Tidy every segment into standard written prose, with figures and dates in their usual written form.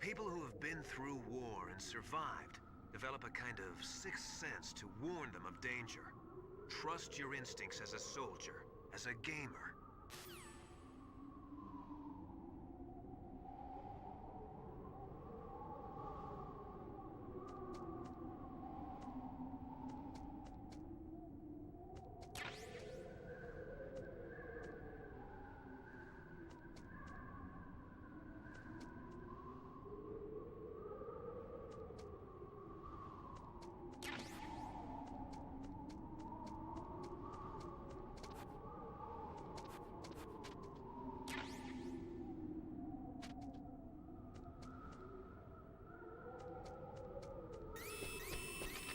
People who have been through war and survived develop a kind of sixth sense to warn them of danger. Trust your instincts as a soldier, as a gamer.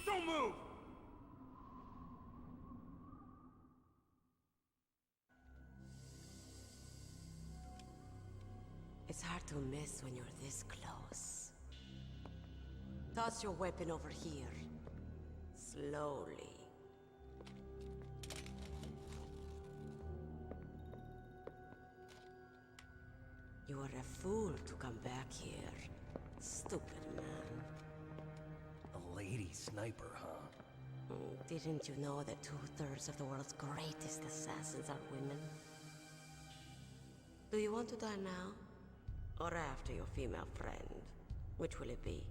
Don't move! It's hard to miss when you're this close. Toss your weapon over here. Slowly. You are a fool to come back here. Stupid man. A lady sniper, huh? Didn't you know that 2/3 of the world's greatest assassins are women? Do you want to die now? Or after your female friend? Which will it be?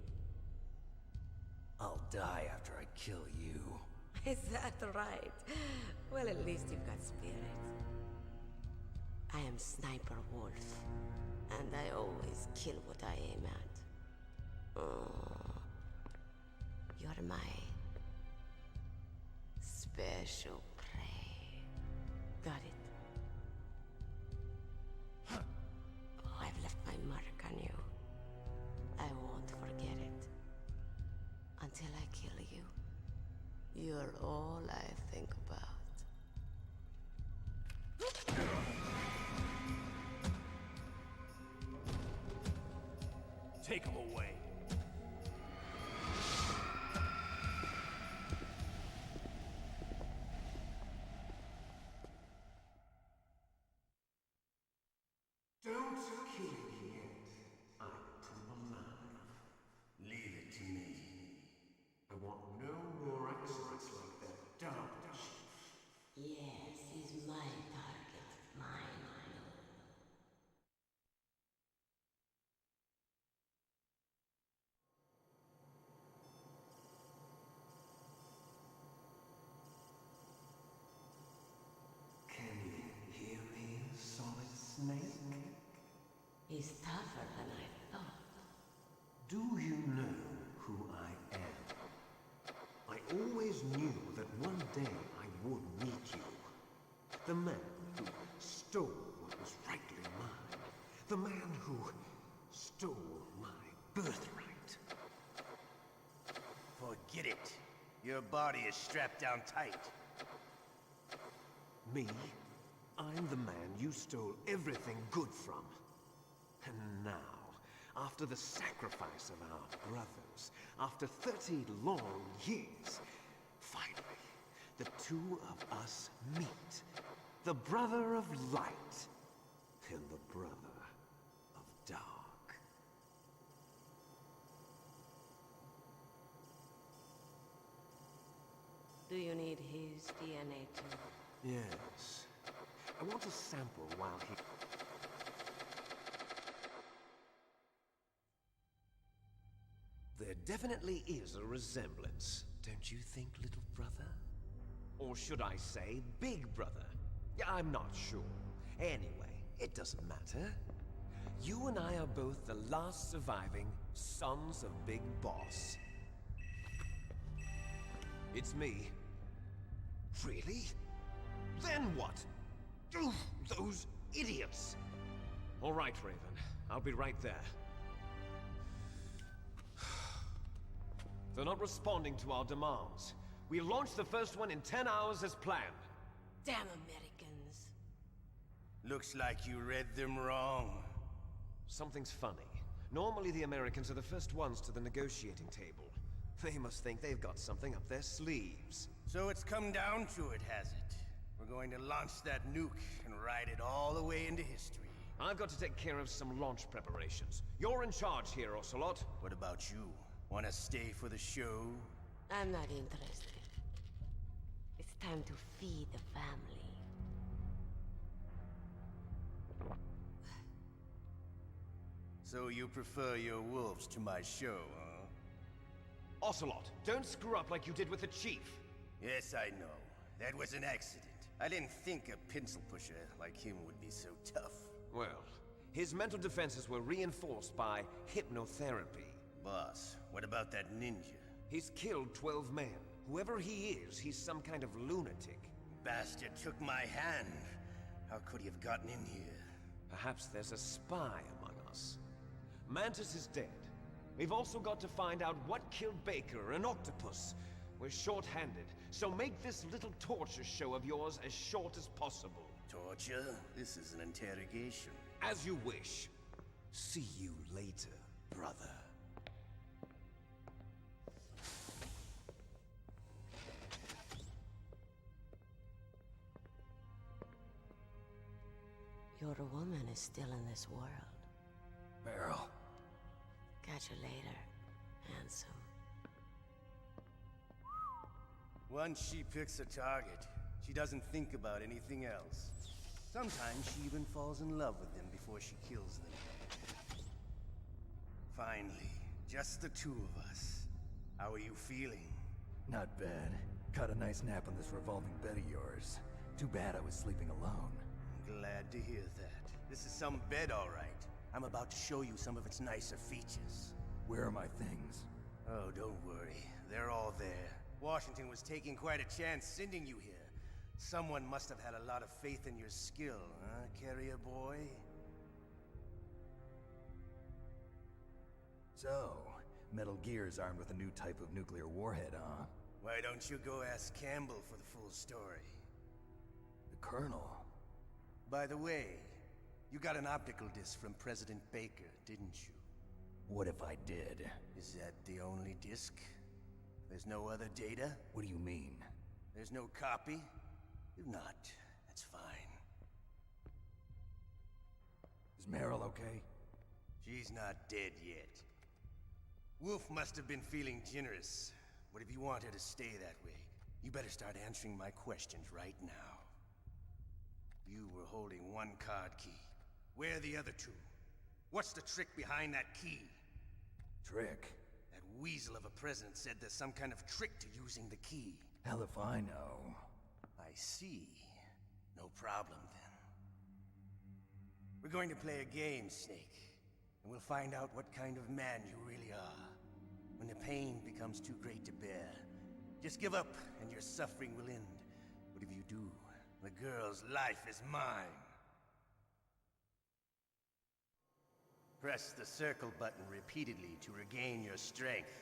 I'll die after I kill you. Is that right? Well, at least you've got spirit. I am Sniper Wolf, and I always kill what I aim at. Oh, you're my special prey. Got it? Oh, I've left my mark on you. I won't forget it. Until I kill you. You're all I think about. Take him away. Don't kill me yet. I come alive. Leave it to me. I want no more accidents like that, don't you? Yes, he's my target. Mine. Can you hear me, Solid Snake? He's tougher than I thought. Do you know who I am? I always knew that one day I would meet you. The man who stole what was rightly mine. The man who stole my birthright. Forget it. Your body is strapped down tight. Me? I'm the man you stole everything good from. And now, after the sacrifice of our brothers, after 30 long years, finally, the two of us meet. The brother of light and the brother of dark. Do you need his DNA too? Yes. I want a sample while he... There definitely is a resemblance, don't you think, little brother? Or should I say, big brother? Yeah, I'm not sure. Anyway, it doesn't matter. You and I are both the last surviving sons of Big Boss. It's me. Really? Then what? Oof, those idiots! All right, Raven. I'll be right there. They're not responding to our demands. We launched the first one in 10 hours as planned. Damn Americans. Looks like you read them wrong. Something's funny. Normally the Americans are the first ones to the negotiating table. They must think they've got something up their sleeves. So it's come down to it, has it? We're going to launch that nuke and ride it all the way into history. I've got to take care of some launch preparations. You're in charge here, Ocelot. What about you? Wanna stay for the show? I'm not interested. It's time to feed the family. So you prefer your wolves to my show, huh? Ocelot, don't screw up like you did with the Chief. Yes, I know. That was an accident. I didn't think a pencil pusher like him would be so tough. Well, his mental defenses were reinforced by hypnotherapy. Boss, what about that ninja? He's killed 12 men. Whoever he is, he's some kind of lunatic. Bastard took my hand. How could he have gotten in here? Perhaps there's a spy among us. Mantis is dead. We've also got to find out what killed Baker and Octopus. We're short-handed, so make this little torture show of yours as short as possible. Torture? This is an interrogation. As you wish. See you later, brother. Your woman is still in this world. Meryl. Catch you later, handsome. Once she picks a target, she doesn't think about anything else. Sometimes she even falls in love with them before she kills them. Finally, just the two of us. How are you feeling? Not bad. Caught a nice nap on this revolving bed of yours. Too bad I was sleeping alone. I'm glad to hear that. This is some bed, all right. I'm about to show you some of its nicer features. Where are my things? Oh, don't worry. They're all there. Washington was taking quite a chance sending you here. Someone must have had a lot of faith in your skill, huh, carrier boy? So, Metal Gear's armed with a new type of nuclear warhead, huh? Why don't you go ask Campbell for the full story? The Colonel? By the way, you got an optical disc from President Baker, didn't you? What if I did? Is that the only disc? There's no other data? What do you mean? There's no copy? If not, that's fine. Is Meryl okay? She's not dead yet. Wolf must have been feeling generous. But if you want her to stay that way, you better start answering my questions right now. You were holding one card key. Where are the other two? What's the trick behind that key? Trick? That weasel of a president said there's some kind of trick to using the key. Hell if I know. I see. No problem, then. We're going to play a game, Snake. And we'll find out what kind of man you really are. When the pain becomes too great to bear, just give up and your suffering will end. But if you do, the girl's life is mine. Press the circle button repeatedly to regain your strength.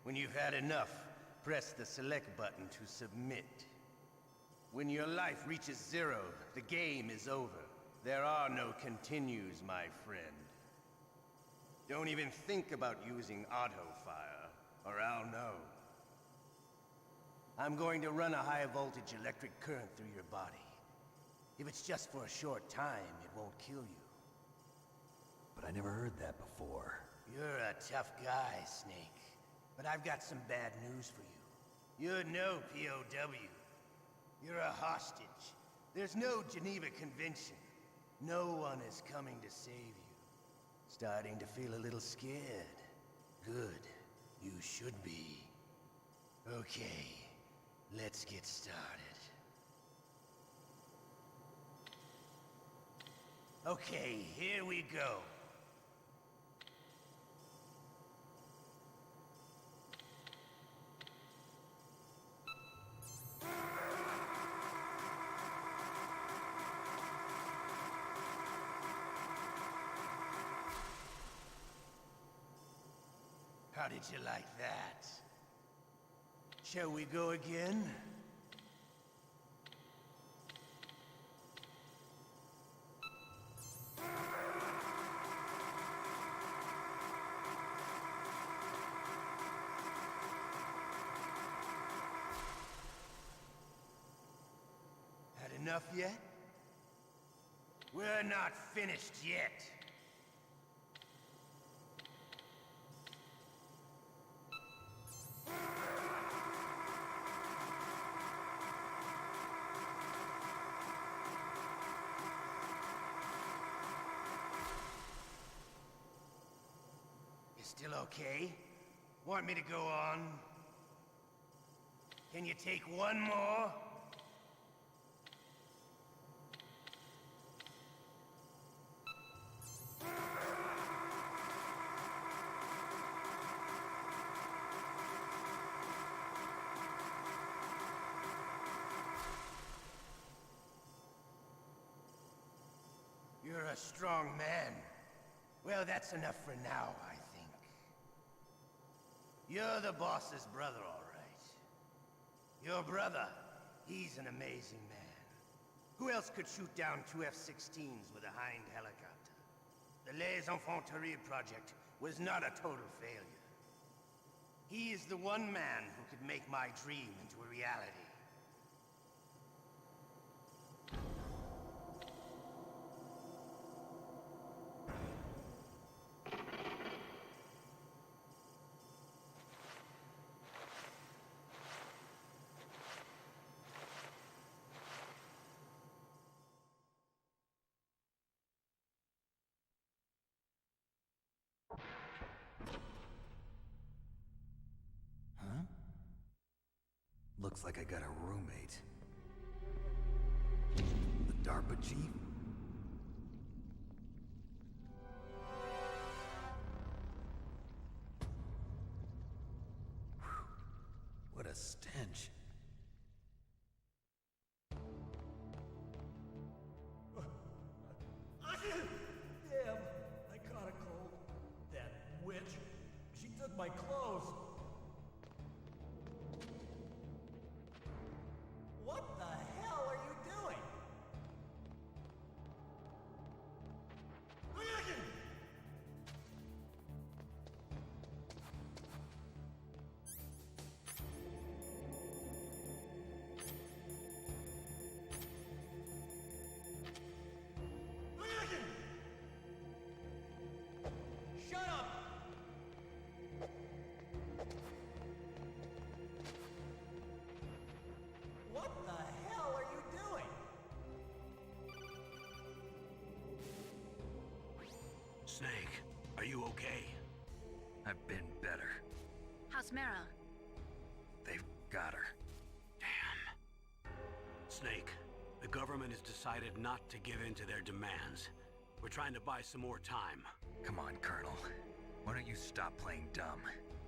When you've had enough, press the select button to submit. When your life reaches 0, the game is over. There are no continues, my friend. Don't even think about using auto-fire, or I'll know. I'm going to run a high-voltage electric current through your body. If it's just for a short time, it won't kill you. But I never heard that before. You're a tough guy, Snake. But I've got some bad news for you. You're no POW. You're a hostage. There's no Geneva Convention. No one is coming to save you. Starting to feel a little scared. Good. You should be. Okay, let's get started. Okay, here we go. How did you like that? Shall we go again? Had enough yet? We're not finished yet. You still okay? Want me to go on? Can you take one more? You're a strong man. Well, that's enough for now, I think. You're the boss's brother, all right. Your brother, he's an amazing man. Who else could shoot down two F-16s with a Hind helicopter? The Les Infanteries project was not a total failure. He is the one man who could make my dream into a reality. Huh? Looks like I got a roommate. The DARPA chief? Whew. What a stench. Damn, I caught a cold. That witch, she took my clothes. What the hell are you doing? Shut up! What the hell are you doing? Snake, are you okay? I've been better. How's Meryl? They've got her. Damn. Snake, the government has decided not to give in to their demands. We're trying to buy some more time. Come on, Colonel. Why don't you stop playing dumb?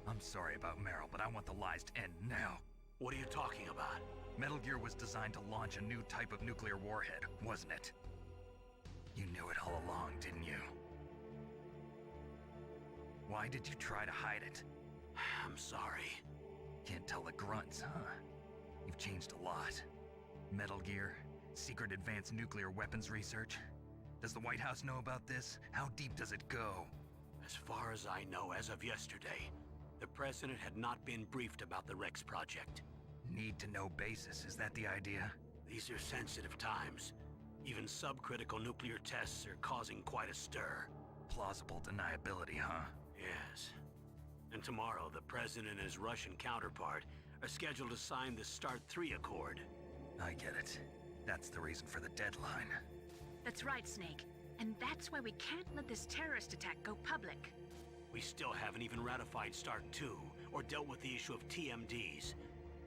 I'm sorry about Meryl, but I want the lies to end now. What are you talking about? Metal Gear was designed to launch a new type of nuclear warhead, wasn't it? You knew it all along, didn't you? Why did you try to hide it? I'm sorry. Can't tell the grunts, huh? You've changed a lot. Metal Gear, secret advanced nuclear weapons research. Does the White House know about this? How deep does it go? As far as I know, as of yesterday, the president had not been briefed about the Rex project. Need-to-know basis, is that the idea? These are sensitive times. Even subcritical nuclear tests are causing quite a stir. Plausible deniability, huh? Yes. And tomorrow, the president and his Russian counterpart are scheduled to sign the START 3 Accord. I get it. That's the reason for the deadline. That's right, Snake. And that's why we can't let this terrorist attack go public. We still haven't even ratified START 2 or dealt with the issue of TMDs.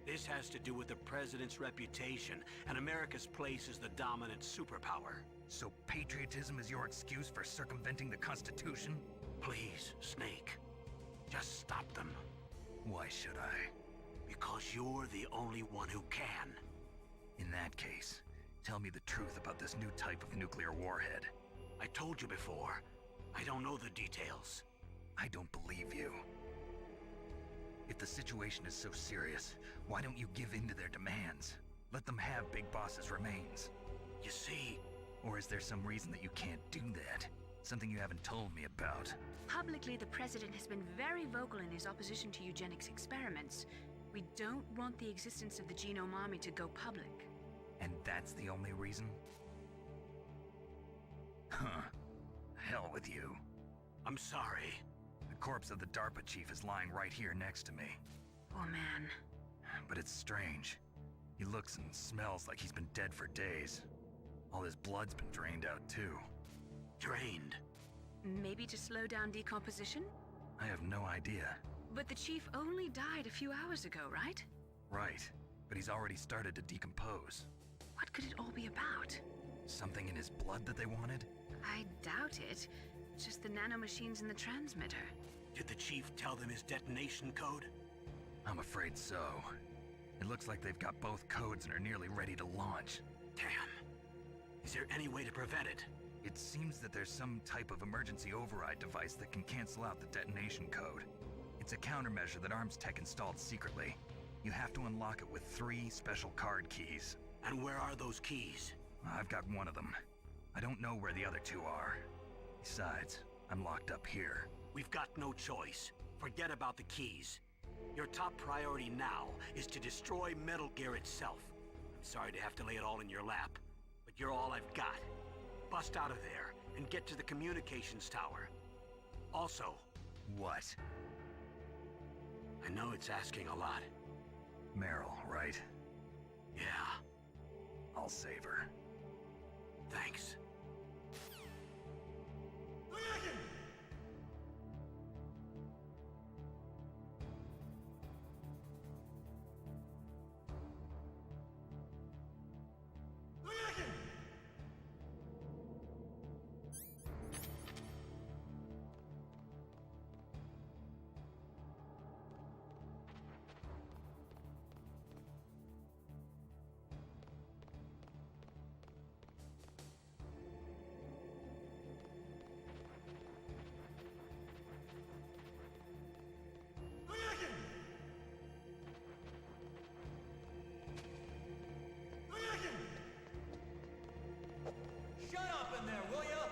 This has to do with the president's reputation and America's place as the dominant superpower. So patriotism is your excuse for circumventing the Constitution? Please, Snake, just stop them. Why should I? Because you're the only one who can. In that case, tell me the truth about this new type of nuclear warhead. I told you before, I don't know the details. I don't believe you. If the situation is so serious, why don't you give in to their demands? Let them have Big Boss's remains. You see, Or is there some reason that you can't do that? Something you haven't told me about? Publicly, the president has been very vocal in his opposition to eugenics experiments. We don't want the existence of the Genome Army to go public. And that's the only reason? hell with you. I'm sorry. The corpse of the DARPA chief is lying right here next to me. Poor man. But it's strange. He looks and smells like he's been dead for days. All his blood's been drained out too. Drained. Maybe to slow down decomposition? I have no idea. But the chief only died a few hours ago, right? Right, but he's already started to decompose. What could it all be about? Something in his blood that they wanted? I doubt it. Just the nanomachines in the transmitter. Did the chief tell them his detonation code? I'm afraid so. It looks like they've got both codes and are nearly ready to launch. Damn. Is there any way to prevent it? It seems that there's some type of emergency override device that can cancel out the detonation code. It's a countermeasure that Arms Tech installed secretly. You have to unlock it with 3 special card keys. And where are those keys? I've got one of them. I don't know where the other 2 are. Besides, I'm locked up here. We've got no choice. Forget about the keys. Your top priority now is to destroy Metal Gear itself. I'm sorry to have to lay it all in your lap, but you're all I've got. Bust out of there and get to the communications tower. Also, What? I know it's asking a lot. Meryl, right? Yeah, I'll save her. thanks. Shut up in there, will ya?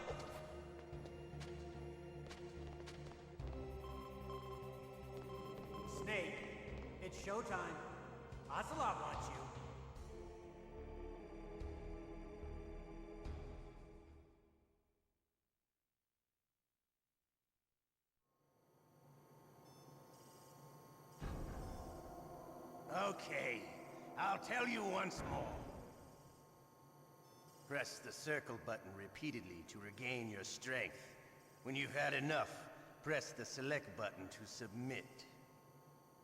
Snake, it's showtime. Ocelot wants you. Okay, I'll tell you once more. Press the circle button repeatedly to regain your strength. When you've had enough, press the select button to submit.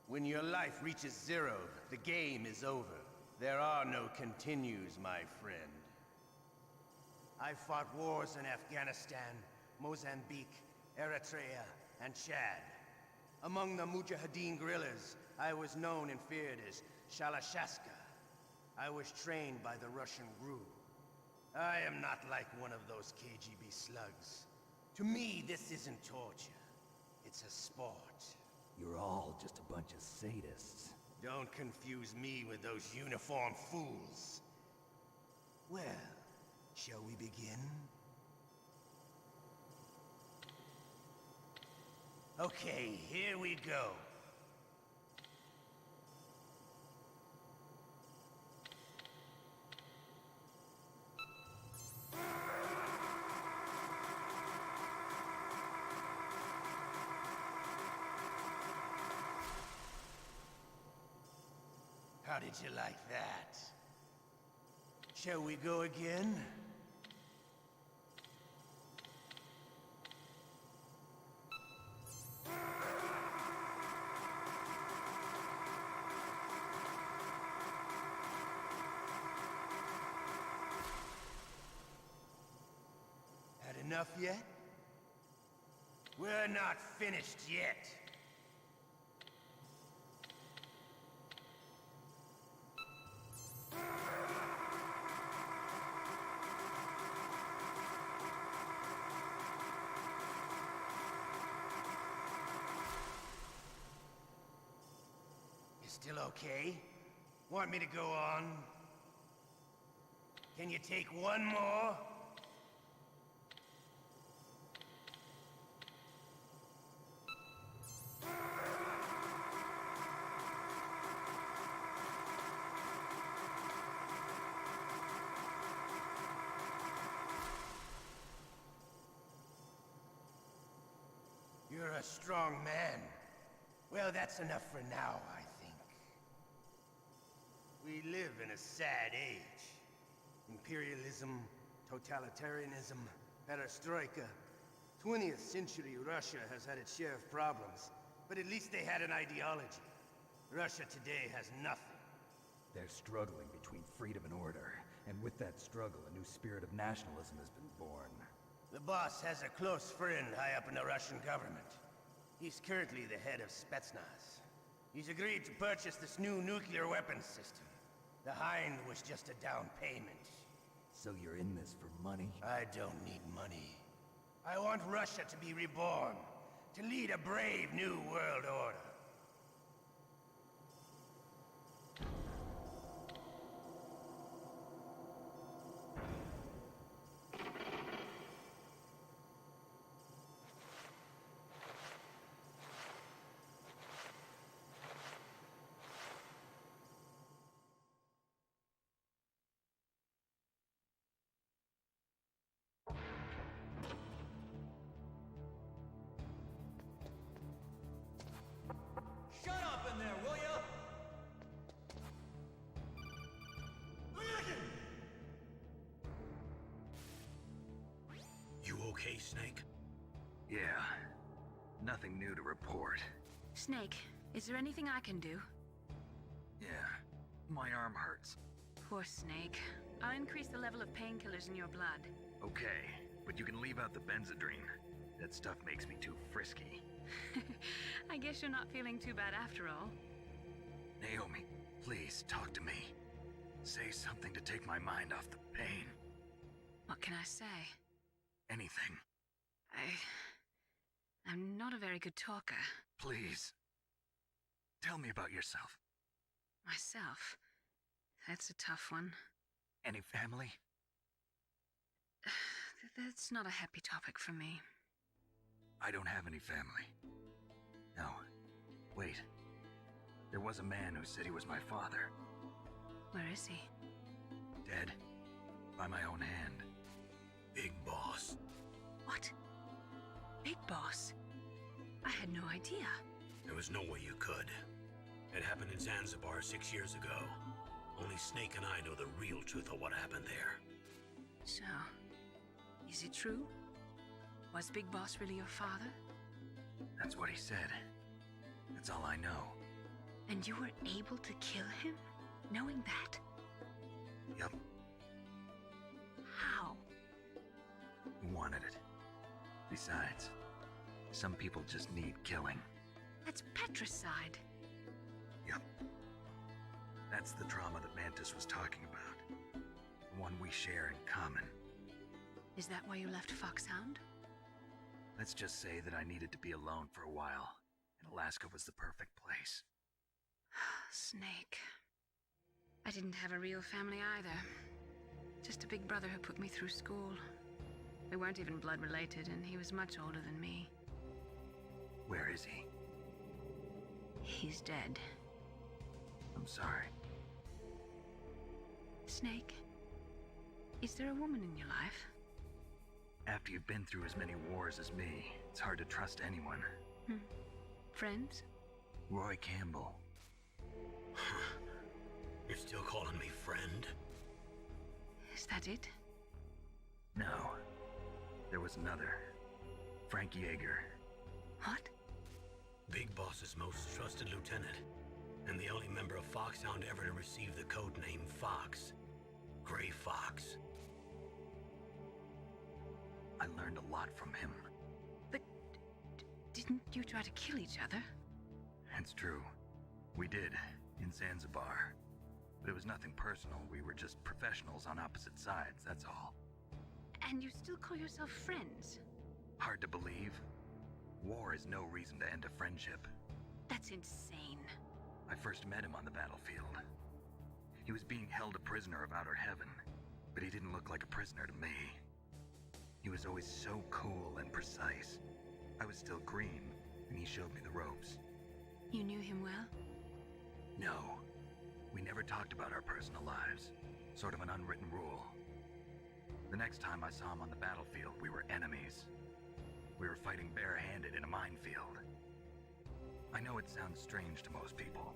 When your life reaches 0, the game is over. There are no continues, my friend. I fought wars in Afghanistan, Mozambique, Eritrea, and Chad. Among the Mujahideen guerrillas, I was known and feared as Shalashaska. I was trained by the Russian GRU. I am not like one of those KGB slugs. To me, this isn't torture. It's a sport. You're all just a bunch of sadists. Don't confuse me with those uniformed fools. Well, shall we begin? Okay, here we go. How did you like that? Shall we go again? Had enough yet? We're not finished yet. You still okay? Want me to go on? Can you take one more? You're a strong man. Well, that's enough for now, I think. We live in a sad age. Imperialism, totalitarianism, perestroika. 20th century Russia has had its share of problems, but at least they had an ideology. Russia today has nothing. They're struggling between freedom and order, and with that struggle, a new spirit of nationalism has been born. The boss has a close friend high up in the Russian government. He's currently the head of Spetsnaz. He's agreed to purchase this new nuclear weapons system. The Hind was just a down payment. So you're in this for money? I don't need money. I want Russia to be reborn, to lead a brave new world order. Shut up in there, will ya? You okay, Snake? Yeah. Nothing new to report. Snake, is there anything I can do? Yeah. My arm hurts. Poor Snake. I'll increase the level of painkillers in your blood. Okay, but you can leave out the Benzedrine. That stuff makes me too frisky. I guess you're not feeling too bad after all. Naomi, please talk to me. Say something to take my mind off the pain. What can I say? Anything. I'm not a very good talker. Please. Tell me about yourself. Myself? That's a tough one. Any family? That's not a happy topic for me. I don't have any family. No. Wait. There was a man who said he was my father. Where is he? Dead. By my own hand. Big Boss. What? Big Boss? I had no idea. There was no way you could. It happened in Zanzibar 6 years ago. Only Snake and I know the real truth of what happened there. So, is it true? Was Big Boss really your father? That's what he said. That's all I know. And you were able to kill him, knowing that? Yup. How? He wanted it. Besides, some people just need killing. That's patricide. Yup. That's the trauma that Mantis was talking about. The one we share in common. Is that why you left Foxhound? Let's just say that I needed to be alone for a while, and Alaska was the perfect place. Snake. I didn't have a real family either. Just a big brother who put me through school. We weren't even blood related, and he was much older than me. Where is he? He's dead. I'm sorry. Snake, is there a woman in your life? After you've been through as many wars as me, it's hard to trust anyone. Friends? Roy Campbell. You're still calling me friend? Is that it? No. There was another. Frank Yeager. What? Big Boss's most trusted lieutenant, and the only member of Foxhound ever to receive the code name Fox. Gray Fox. I learned a lot from him. But didn't you try to kill each other? It's true. We did, in Zanzibar. But it was nothing personal. We were just professionals on opposite sides, that's all. And you still call yourself friends? Hard to believe. War is no reason to end a friendship. That's insane. I first met him on the battlefield. He was being held a prisoner of Outer Heaven, but he didn't look like a prisoner to me. He was always so cool and precise. I was still green, and he showed me the ropes. You knew him well? No. We never talked about our personal lives. Sort of an unwritten rule. The next time I saw him on the battlefield, we were enemies. We were fighting barehanded in a minefield. I know it sounds strange to most people,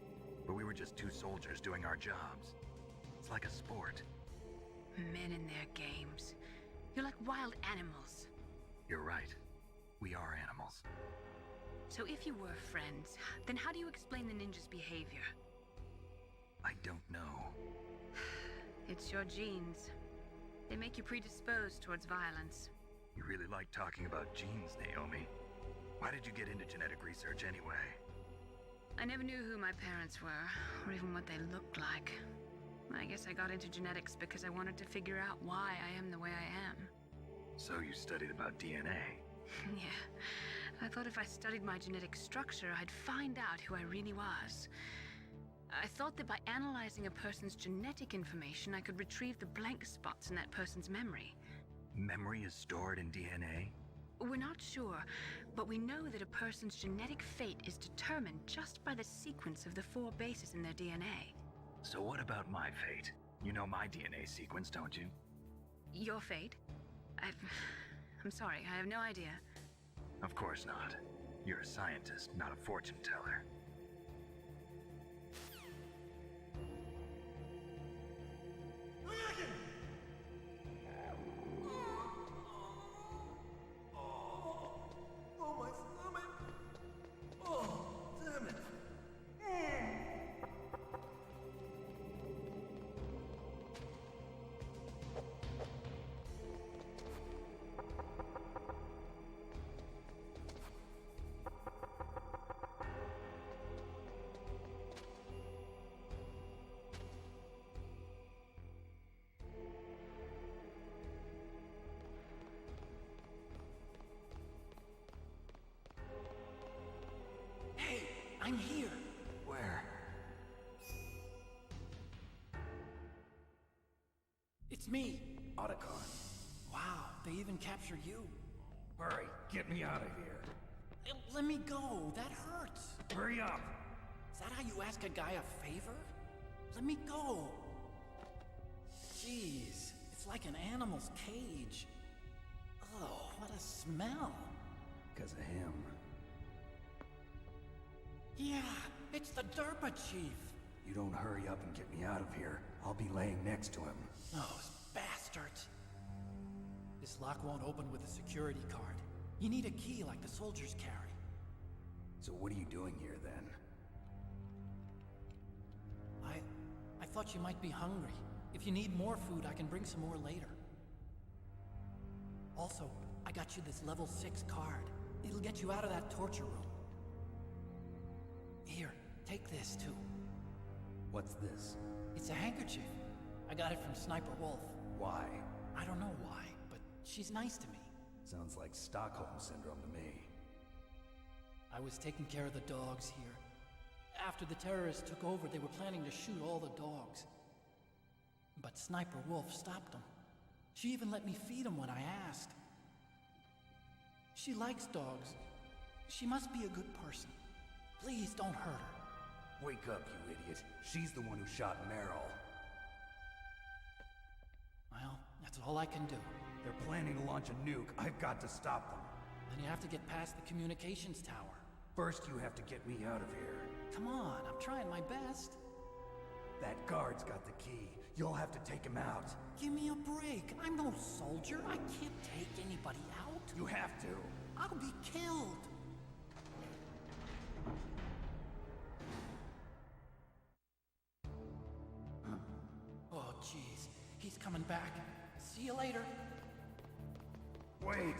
but we were just two soldiers doing our jobs. It's like a sport. Men and their games. You're like wild animals. You're right. We are animals. So if you were friends, then how do you explain the ninjas' behavior? I don't know. It's your genes. They make you predisposed towards violence. You really like talking about genes, Naomi. Why did you get into genetic research anyway? I never knew who my parents were, or even what they looked like. I guess I got into genetics because I wanted to figure out why I am the way I am. So you studied about DNA? Yeah. I thought if I studied my genetic structure, I'd find out who I really was. I thought that by analyzing a person's genetic information, I could retrieve the blank spots in that person's memory. Memory is stored in DNA? We're not sure, but we know that a person's genetic fate is determined just by the sequence of the 4 bases in their DNA. So what about my fate? You know my DNA sequence, don't you? Your fate? I'm sorry, I have no idea. Of course not. You're a scientist, not a fortune teller. Oh, my stomach! Oh, damn it! Hey, I'm here. Where? It's me. Otacon. Wow, they even captured you. Hurry, get me out of here. Let me go. That hurts. Hurry up! Is that how you ask a guy a favor? Let me go. Jeez, it's like an animal's cage. Oh, what a smell. Because of him. Yeah, it's the Derpa Chief. You don't hurry up and get me out of here, I'll be laying next to him. Those bastards. This lock won't open with a security card. You need a key like the soldiers carry. So what are you doing here then? I thought you might be hungry. If you need more food, I can bring some more later. Also, I got you this level 6 card. It'll get you out of that torture room. Here, take this too. What's this? It's a handkerchief. I got it from Sniper Wolf. Why? I don't know why, but she's nice to me. Sounds like Stockholm Syndrome to me. I was taking care of the dogs here. After the terrorists took over, they were planning to shoot all the dogs. But Sniper Wolf stopped them. She even let me feed them when I asked. She likes dogs. She must be a good person. Please don't hurt her. Wake up, you idiot. She's the one who shot Meryl. Well, that's all I can do. They're planning to launch a nuke. I've got to stop them. Then you have to get past the communications tower. First, you have to get me out of here. Come on, I'm trying my best. That guard's got the key. You'll have to take him out. Give me a break. I'm no soldier. I can't take anybody out. You have to. I'll be killed. Oh, jeez. He's coming back. See you later. Wait!